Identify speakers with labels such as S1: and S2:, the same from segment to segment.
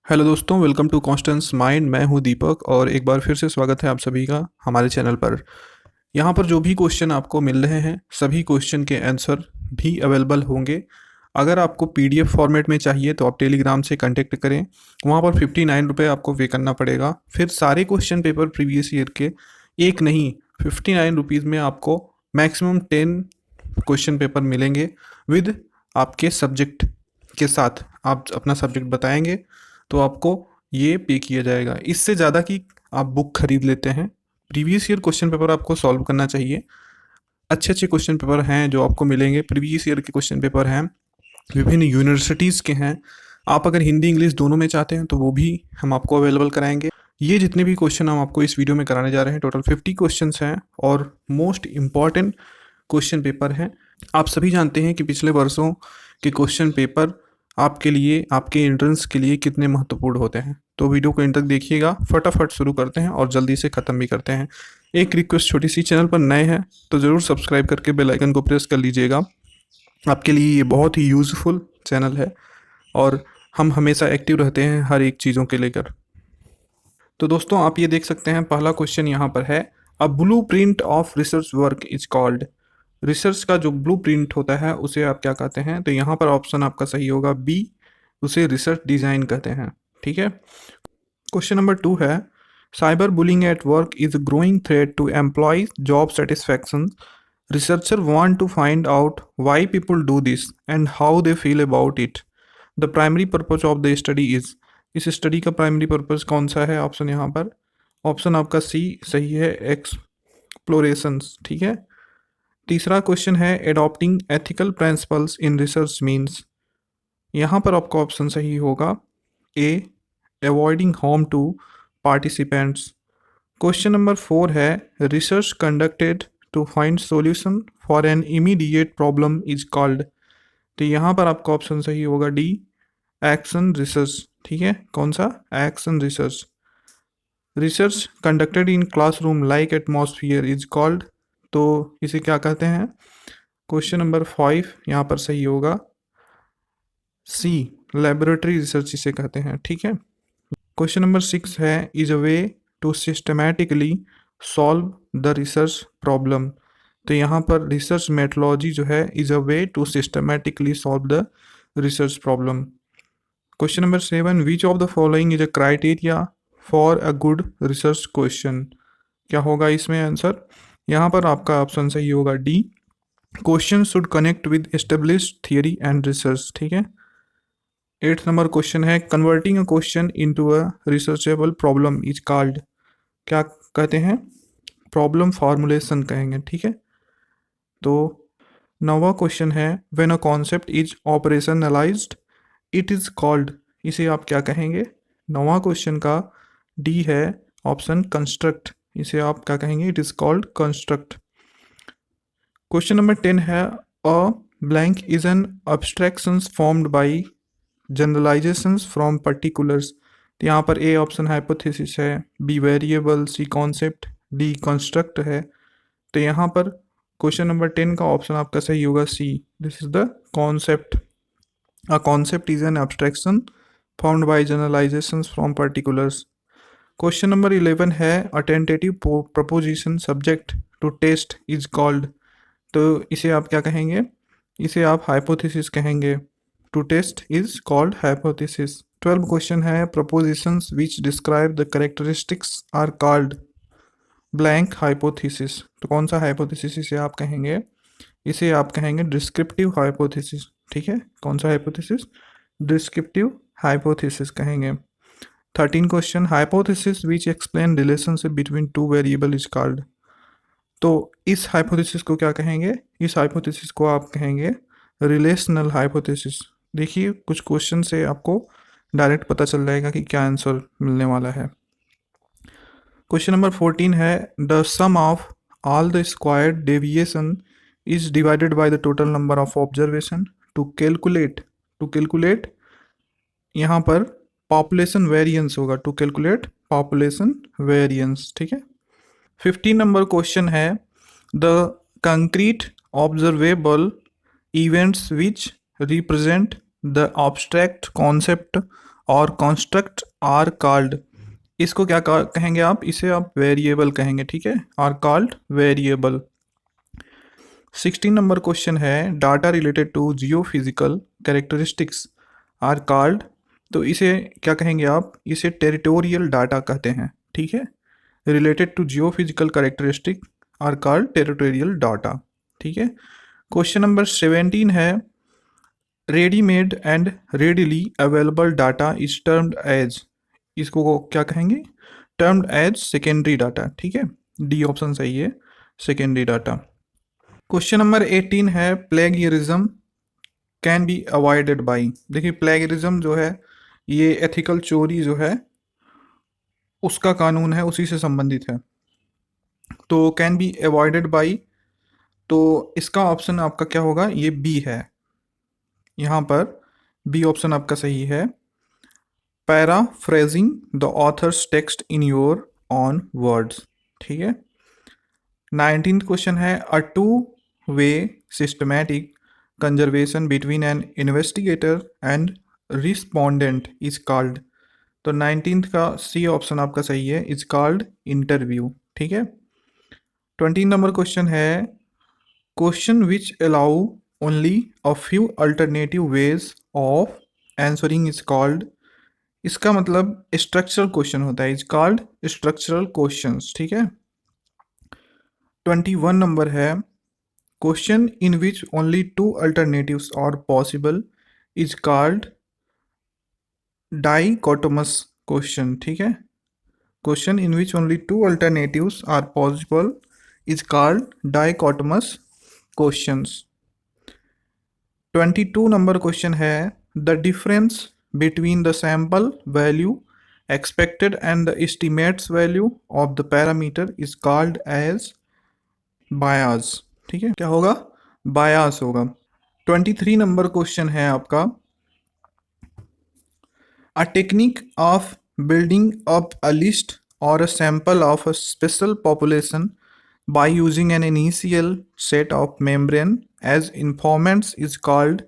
S1: Hello दोस्तों, welcome to Constance mind. मैं हूं दीपक और एक बार फिर से स्वागत है आप सभी का हमारे चैनल पर। यहाँ पर जो भी क्वेश्चन आपको मिल रहे हैं सभी क्वेश्चन के आंसर भी अवेलेबल होंगे। अगर आपको पीडीएफ फॉर्मेट में चाहिए तो आप टेलीग्राम से कांटेक्ट करें। वहाँ पर 59 रुपये आपको पे करना पड़ेगा। फिर सारे क्वेश्चन पेपर प्रीवियस ईयर के एक नहीं 59 रुपीज़ में आपको मैक्सिमम 10 क्वेश्चन पेपर मिलेंगे विद आपके सब्जेक्ट के साथ। आप अपना सब्जेक्ट बताएंगे तो आपको ये पे किया जाएगा। इससे ज़्यादा कि आप बुक खरीद लेते हैं, प्रीवियस ईयर क्वेश्चन पेपर आपको सॉल्व करना चाहिए। अच्छे अच्छे क्वेश्चन पेपर हैं जो आपको मिलेंगे। प्रीवियस ईयर के क्वेश्चन पेपर हैं, विभिन्न यूनिवर्सिटीज़ के हैं। आप अगर हिंदी इंग्लिश दोनों में चाहते हैं तो वो भी हम आपको अवेलेबल कराएंगे। ये जितने भी क्वेश्चन हम आपको इस वीडियो में कराने जा रहे हैं टोटल 50 क्वेश्चन हैं और मोस्ट इम्पॉर्टेंट क्वेश्चन पेपर हैं। आप सभी जानते हैं कि पिछले वर्षों के क्वेश्चन पेपर आपके लिए, आपके एंट्रेंस के लिए कितने महत्वपूर्ण होते हैं। तो वीडियो को एंड तक देखिएगा। फटाफट शुरू करते हैं और जल्दी से ख़त्म भी करते हैं। एक रिक्वेस्ट छोटी सी, चैनल पर नए हैं तो ज़रूर सब्सक्राइब करके बेल आइकन को प्रेस कर लीजिएगा। आपके लिए ये बहुत ही यूज़फुल चैनल है और हम हमेशा एक्टिव रहते हैं हर एक चीज़ों के लेकर। तो दोस्तों आप ये देख सकते हैं, पहला क्वेश्चन यहाँ पर है, a blueprint of research work is called. Research का जो ब्लू प्रिंट होता है उसे आप क्या कहते हैं? तो यहाँ पर ऑप्शन आपका सही होगा बी, उसे रिसर्च डिज़ाइन कहते हैं। ठीक है। क्वेश्चन नंबर 2 है, cyber bullying at work is growing threat to employ job satisfaction. Researcher want to find out why people do this and how they feel about it. The primary purpose of the study is. इस study का primary purpose कौन सा है? Option यहाँ पर, option आपका सी सही है, एक्सप्लोरेशंस। ठीक है। तीसरा क्वेश्चन है, adopting ethical principles in research means. यहाँ पर आपका ऑप्शन सही होगा A, avoiding harm to participants. Question number 4 है, research conducted to find solution for an immediate problem is called. तो यहाँ पर आपका ऑप्शन सही होगा डी, एक्शन रिसर्च। ठीक है, कौन सा? Action research. Research conducted in classroom like atmosphere is called. तो इसे क्या कहते हैं? क्वेश्चन नंबर 5 यहाँ पर सही होगा सी, लेबोरेटरी रिसर्च इसे कहते हैं। ठीक है। क्वेश्चन नंबर 6 है, is a way to systematically solve the research problem. तो यहाँ पर रिसर्च मेथोलॉजी जो है, is a way to systematically solve the research problem. Question number 7, which of the following is a criteria for a good research question. क्या होगा इसमें answer? यहाँ पर आपका ऑप्शन सही होगा D, question should connect with established theory and research. ठीक है। 8th नंबर क्वेश्चन है, converting a question into a researchable problem is called. क्या कहते हैं? प्रॉब्लम फॉर्मुलेशन कहेंगे। ठीक है। तो 9वां क्वेश्चन है, when a concept is operationalised it is called. इसे आप क्या कहेंगे? 9वां क्वेश्चन का डी है ऑप्शन, कंस्ट्रक्ट। इसे आप क्या कहेंगे? It is called construct. Question number 10 है, a blank is an abstractions formed by generalizations from particulars. तो यहाँ पर ए ऑप्शन हाइपोथेसिस है, B variable, C concept, D construct है। तो यहाँ पर क्वेश्चन नंबर 10 का ऑप्शन आपका सही होगा C, this is the concept. A concept is an abstraction formed by generalizations from particulars. Question number 11 है, a tentative proposition subject to test is called. तो इसे आप क्या कहेंगे? इसे आप हाइपोथेसिस कहेंगे। To test is called hypothesis. 12 question है, propositions which describe the characteristics are called blank hypothesis. तो कौन सा हाइपोथेसिस इसे आप कहेंगे? इसे आप कहेंगे डिस्क्रिप्टिव हाइपोथेसिस। ठीक है, कौन सा हाइपोथेसिस? डिस्क्रिप्टिव हाइपोथेसिस कहेंगे। 13 question, hypothesis which explain relationship between two variable is called. तो इस हाइपोथेसिस को क्या कहेंगे? इस हाइपोथेसिस को आप कहेंगे रिलेशनल हाइपोथेसिस। देखिए कुछ क्वेश्चन से आपको डायरेक्ट पता चल जाएगा कि क्या आंसर मिलने वाला है। क्वेश्चन नंबर 14 है, the sum of all the squared deviation is divided by the total number of observation to calculate यहाँ पर पॉपुलेशन वेरिएंस होगा, टू कैलकुलेट पॉपुलेशन वेरिएंस। ठीक है। 15 नंबर क्वेश्चन है, the concrete observable events which represent the abstract concept और construct are called, इसको क्या कहेंगे आप, इसे आप वेरिएबल कहेंगे, ठीक है, are called variable. 16 number question है data related to geo physical characteristics are called, तो इसे क्या कहेंगे आप, इसे टेरिटोरियल डाटा कहते हैं, ठीक है, related to geo physical characteristic are called territorial data, ठीक है। क्वेश्चन नंबर 17 है readymade and readily available data is termed as, इसको क्या कहेंगे, टर्म्ड एज सेकेंडरी डाटा, ठीक है, डी ऑप्शन सही है, सेकेंडरी डाटा। क्वेश्चन नंबर 18 है plagiarism can be avoided by, देखिए प्लेगियरिज्म जो है ये एथिकल चोरी जो है उसका कानून है, उसी से संबंधित है, तो कैन बी अवॉइडेड बाई, तो इसका ऑप्शन आपका क्या होगा, ये बी है, यहाँ पर बी ऑप्शन आपका सही है, paraphrasing the author's text in your own words, ठीक है। 19th क्वेश्चन है a two way systematic conservation between an investigator and respondent is called, तो 19th का सी ऑप्शन आपका सही है, इज कॉल्ड इंटरव्यू, ठीक है। 20 नंबर क्वेश्चन है question which allow only a few alternative ways of answering is called, इसका मतलब स्ट्रक्चरल क्वेश्चन होता है, इज कॉल्ड स्ट्रक्चरल क्वेश्चंस, ठीक है। 21 नंबर है question in which only two alternatives are possible is called dichotomous question, ठीक है, question in which only two alternatives are possible is called dichotomous questions. 22 number question है the difference between the sample value expected and the estimates value of the parameter is called as bias, ठीक है, क्या होगा, bias होगा। 23 number question है आपका a technique of building up a list or a sample of a special population by using an initial set of membrane as informants is called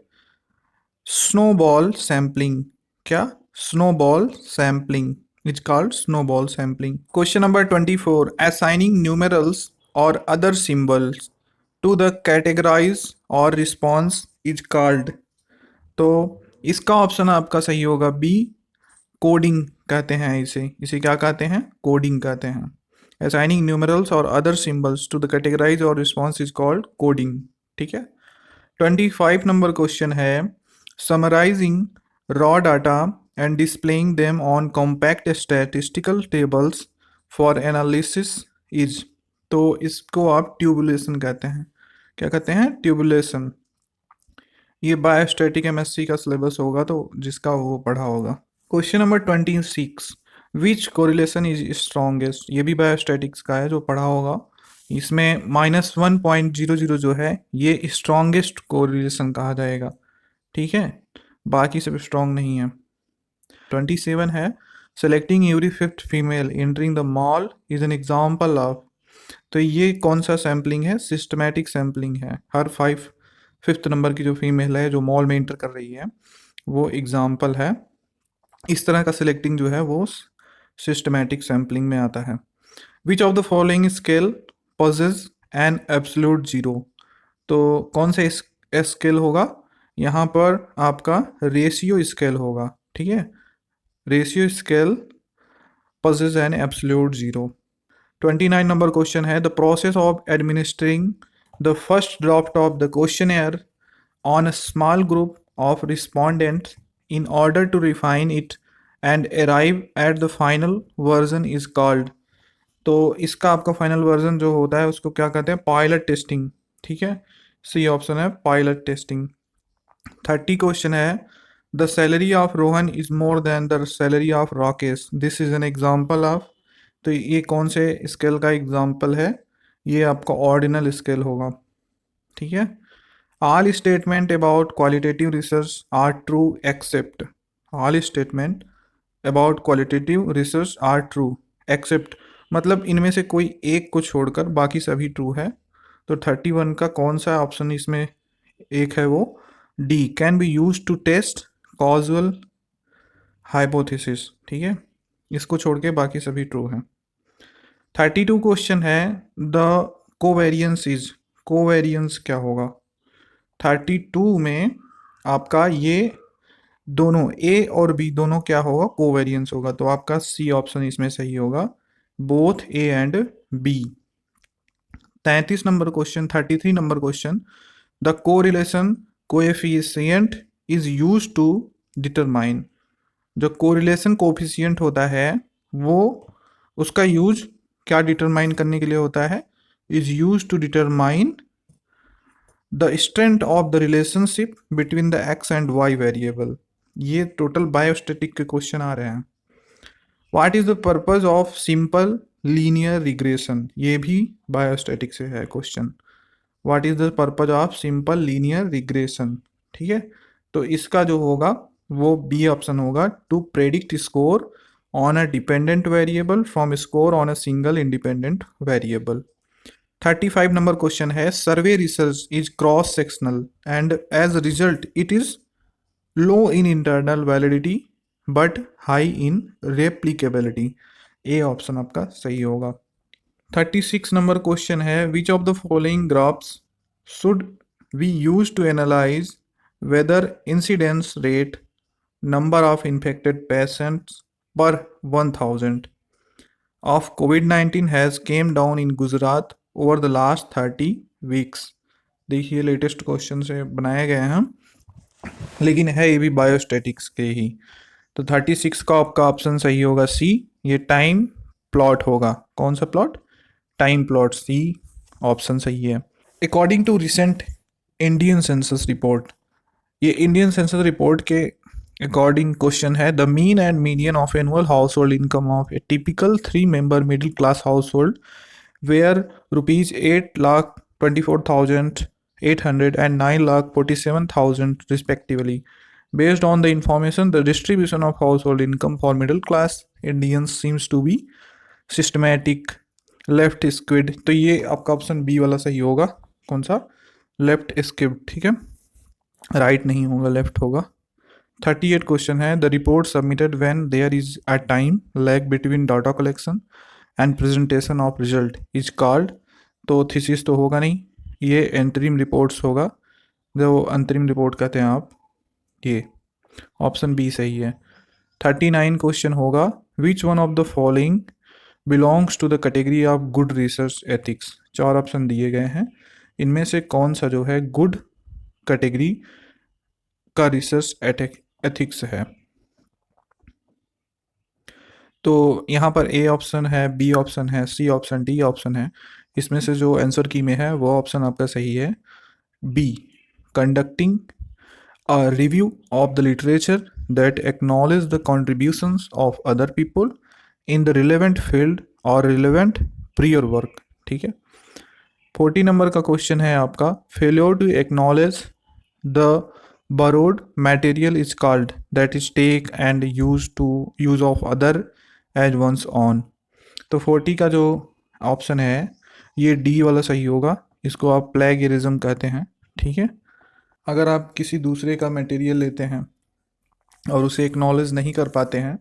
S1: snowball sampling, क्या, snowball sampling is called snowball sampling। Question number 24 assigning numerals or other symbols to the categorize or response is called, तो इसका option आपका सही होगा B, coding कहते हैं इसे, इसे क्या कहते हैं, कोडिंग कहते हैं। Assigning numerals or other symbols to the categorize or response is called coding, ठीक है। 25 नंबर क्वेश्चन है summarizing raw data and displaying them on compact statistical tables for analysis is, तो इसको आप ट्यूबुलेशन कहते हैं, क्या कहते हैं, ट्यूबुलेशन। ये बायोस्टैटिक एमएससी का सिलेबस होगा तो जिसका वो पढ़ा होगा। Question number 26 which correlation is strongest, ये भी बायोस्टैटिक्स का है जो पढ़ा होगा, इसमें -1.00 जो है ये स्ट्रॉन्गेस्ट कोरिलेशन कहा जाएगा, ठीक है, बाकी सब स्ट्रॉन्ग नहीं है। 27 है selecting every fifth female entering the mall is an example of, तो ये कौन सा सैम्पलिंग है, सिस्टमैटिक सैम्पलिंग है, हर फिफ्थ नंबर की जो फीमेल है जो मॉल में एंटर कर रही है वो एग्जाम्पल है, इस तरह का सिलेक्टिंग जो है वो सिस्टमैटिक सैम्पलिंग में आता है। Which of the following scale possess an absolute zero, तो कौन सा स्केल होगा, यहाँ पर आपका रेशियो स्केल होगा, ठीक है, ratio scale possess an absolute zero. 29 number question है the process of administering the first draft of the questionnaire on a small group of respondents in order to refine it and arrive at the final version is called, तो इसका आपका final version जो होता है उसको क्या कहते हैं, पायलट टेस्टिंग, ठीक है, सी ऑप्शन है पायलट टेस्टिंग। 30 क्वेश्चन है the salary of Rohan is more than the salary of Rakesh, this is an example of, तो ये कौन से स्केल का एग्जाम्पल है, ये आपका ऑर्डिनल स्केल होगा, ठीक है। All statement about qualitative research are true except, all statement about qualitative research are true except, मतलब इनमें से कोई एक को छोड़कर बाकी सभी ट्रू है, तो 31 का कौन सा ऑप्शन इसमें एक है, वो D can be use to test causal hypothesis, ठीक है। इसको छोड़ के बाकी सभी ट्रू हैं। 32 क्वेश्चन है द कोवेरियंस इज, कोवेरियंस क्या होगा? 32 में आपका ये दोनों ए और बी दोनों क्या होगा? कोवेरियंस होगा। तो आपका सी ऑप्शन इसमें सही होगा, both A and B. 33 number question, 33 number question, the correlation coefficient is use to determine. जो कोरिलेशन कोफिशिएंट होता है वो, उसका यूज क्या डिटरमाइन करने के लिए होता है? Is use to determine the strength of the relationship between the X and Y variable. ये टोटल बायोस्टैटिक के क्वेश्चन आ रहे हैं। What is the purpose of simple linear regression? ये भी बायोस्टैटिक से है question. What is the purpose of simple linear regression, ठीक है। तो इसका जो होगा वो बी ऑप्शन होगा, to predict score on a dependent variable from score on a single independent variable. 35 number question है, survey research is cross sectional and as result it is low in internal validity but high in replicability. A option आपका सही होगा। 36 number question है, which of the following graphs should we use to analyse whether incidence rate number of infected patients per 1000 of COVID-19 has came down in Gujarat over the last 30 weeks। देखिए latest question से बनाए गए हैं, लेकिन है ये भी biostatics के ही। तो 36 का आपका ऑप्शन सही होगा सी, ये टाइम प्लॉट होगा। कौन सा plot? Time plot, C option सही है। According to recent Indian census report, ये इंडियन सेंसस रिपोर्ट के अकॉर्डिंग क्वेश्चन है, the mean and median of annual household income of a typical 3 member middle class household where rupees 8,24,800 and 9,47,000 respectively. Based on the information, the distribution of household income for middle class Indians seems to be systematic left skewed। तो ये आपका option B वाला सही होगा। कौन सा? Left skipped, ठीक है, राइट नहीं होगा, लेफ्ट होगा। 38 क्वेश्चन है, the report submitted when there is a time lag between data collection and presentation of result is called. तो थीसिस तो होगा नहीं, ये एंटरिम रिपोर्ट्स होगा, जो अंतरिम रिपोर्ट कहते हैं आप। ये ऑप्शन बी सही है। 39 क्वेश्चन होगा, which one of the following belongs to the category of good research ethics. 4 option दिए गए हैं, इनमें से कौन सा जो है गुड कैटेगरी का रिसर्च एथिक्स है? तो यहाँ पर ए ऑप्शन है, बी ऑप्शन है, सी ऑप्शन, डी ऑप्शन है। इसमें से जो आंसर की में है वो ऑप्शन आपका सही है, B, conducting a review of the literature that acknowledge the contributions of other people in the relevant field और रिलेवेंट प्रियर वर्क, ठीक है। 40 नंबर का क्वेश्चन है आपका, failure to acknowledge the borrowed material is called that is take and use of other as one's own। तो 40 का जो option है ये डी वाला सही होगा, इसको आप प्लेगरिज्म कहते हैं, ठीक है। अगर आप किसी दूसरे का मटेरियल लेते हैं और उसे एक्नॉलेज नहीं कर पाते हैं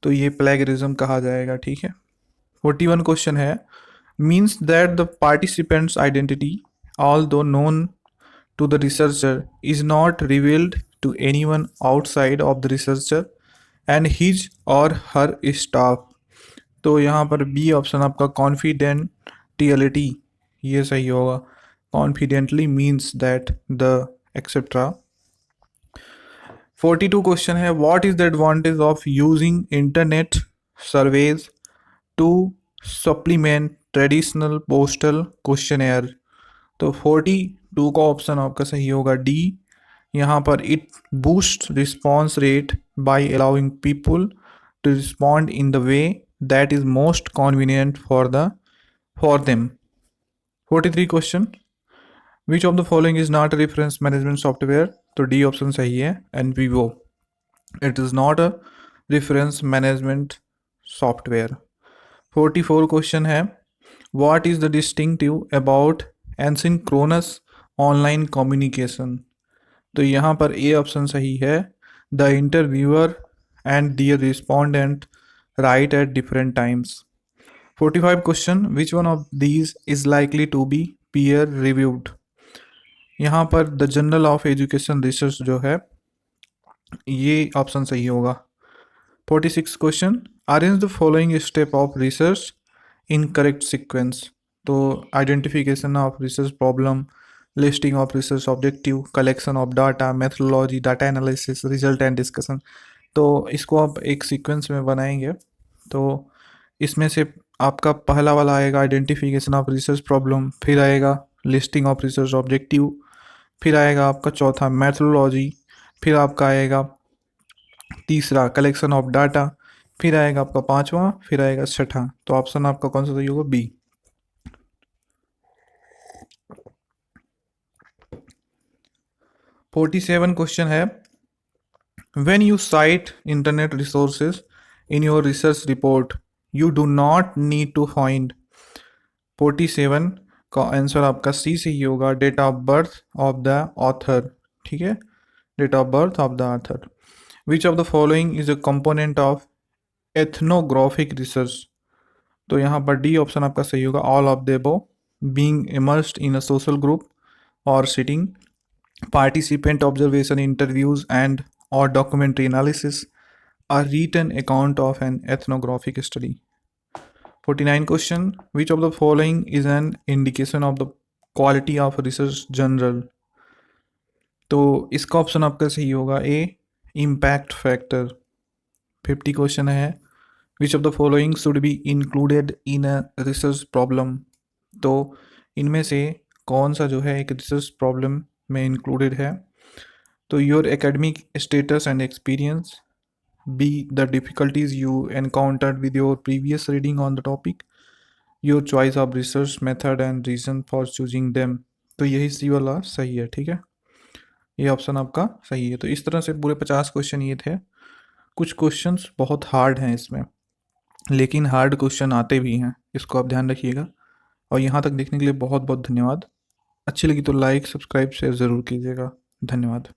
S1: तो ये प्लेगरिज्म कहा जाएगा, ठीक है। 41 क्वेश्चन है, means that the participants identity although known to the researcher is not revealed to anyone outside of the researcher and his or her staff। तो यहाँ पर बी ऑप्शन आपका कॉन्फिडेंटियलिटी, ये सही होगा। Confidently means that the etcetera. 42 question है, what is the advantage of using internet surveys to supplement traditional postal questionnaire. तो 42 का ऑप्शन आपका सही होगा डी। यहाँ पर it boost response rate by allowing people to respond in the way that is most convenient for them. 43 question, which of the following is not a reference management software. तो D option सही है, NVivo, it is not a reference management software. 44 question है, what is the distinctive about asynchronous online communication. तो यहाँ पर A option सही है, the interviewer and their respondent write at different times. 45 question, which one of these is likely to be peer reviewed? यहाँ पर the journal of education research जो है ये ऑप्शन सही होगा. 46 question, arrange the following step of research in correct sequence. तो identification of research problem, listing of research objective, collection of data, methodology, data analysis, result and discussion. तो इसको आप एक सीक्वेंस में बनाएंगे. तो इसमें से आपका पहला वाला आएगा आइडेंटिफिकेशन ऑफ रिसर्च प्रॉब्लम, फिर आएगा लिस्टिंग ऑफ रिसर्च ऑब्जेक्टिव, फिर आएगा आपका चौथा मेथोडोलॉजी, फिर आपका आएगा तीसरा कलेक्शन ऑफ डाटा, फिर आएगा आपका पांचवा, फिर आएगा छठा. तो ऑप्शन आपका कौन सा सही होगा? बी. 47 क्वेश्चन है, when you cite internet resources in your research report you do not need to find. 47 का आंसर आपका सी से ही होगा, date of birth of the author. ठीक है, date of birth of the author. Which of the following is a component of ethnographic research. तो यहाँ पर डी ऑप्शन आपका सही होगा, all of the above. Being immersed in a social group और sitting, participant observation interviews and or documentary analysis, a written account of an ethnographic study. 49 question, which of the following is an indication of the quality of research journal. तो इसका option आपका सही होगा ए, impact factor. 50 question है, which of the following should be included in a research problem. तो इनमें से कौन सा जो है एक रिसर्च प्रॉब्लम में इंक्लूडेड है? तो your academic status and experience, B the difficulties you encountered with your previous reading on the topic, your choice of research method and reason for choosing them. तो यही सी वाला सही है. ठीक है, ये ऑप्शन आपका सही है. तो इस तरह से पूरे 50 क्वेश्चन ये थे. कुछ क्वेश्चंस बहुत हार्ड हैं इसमें, लेकिन हार्ड क्वेश्चन आते भी हैं, इसको आप ध्यान रखिएगा. और यहाँ तक देखने के लिए बहुत बहुत धन्यवाद. अच्छी लगी तो लाइक, सब्सक्राइब, शेयर ज़रूर कीजिएगा. धन्यवाद.